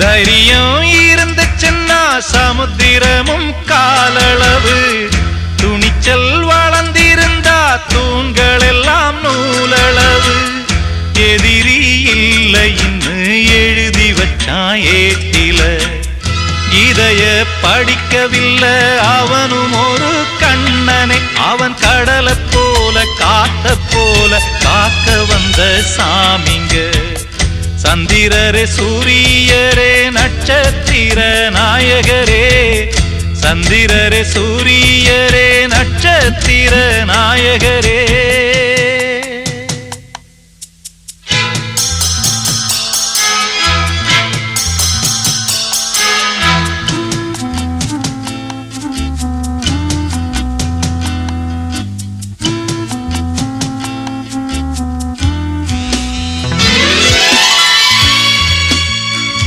தைரியம் இருந்துச்சுன்னா சமுத்திரமும் காலளவு, துணிச்சல் வளர்ந்திருந்தா தூண்கள் எல்லாம் நூலளவு. எதிரி இல்லை இன்னு எழுதி வச்சான் ஏட்டில, இதைய படிக்கவில்லை அவனும் ஒரு கண்ணனை. அவன் கடலை போல காத்த போல காக்க வந்த சாமிங்க. சந்திரரே சூரியரே நட்சத்திர நாயகரே, சந்திரரே சூரியரே நட்சத்திர நாயகரே.